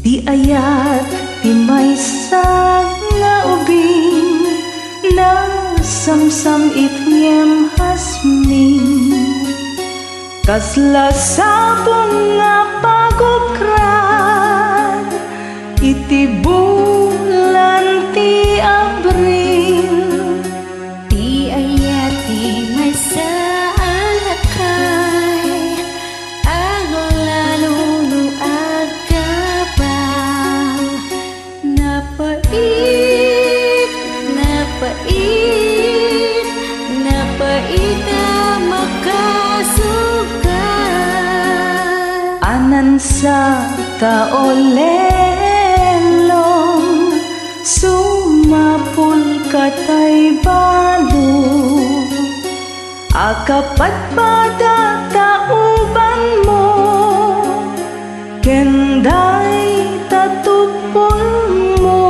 Ti ayat ti maysa nga ubing na samsam itngem hasmin kasla sabong nga pagukran iti bulan ti Abril. Ti ayat ti maysa alakay aglalulu agkabang napait napait napait makasukan Anan sa kaolelong sumapul katay balo akapat pada tauban mo kenday tatupol mo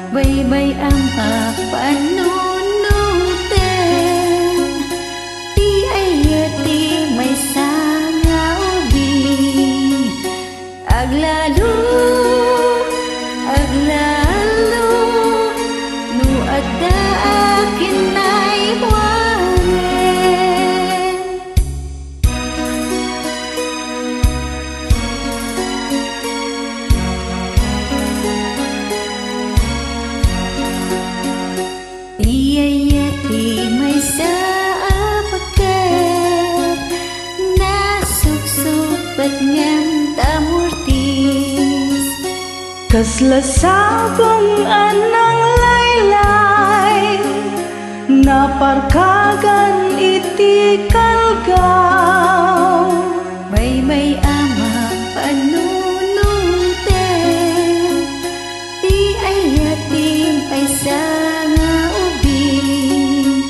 baybay ang papanunuten ti ayat ti maysa nga ubing aglalo no adda akin ay buwangen. Ti ayat ti maysa apaket nasuksupat ngem tamurtis kasla sabong anang laylay naparkagan iti kalgaw may ama panunuten ti ayat ti maysa nga ubing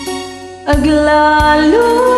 aglalo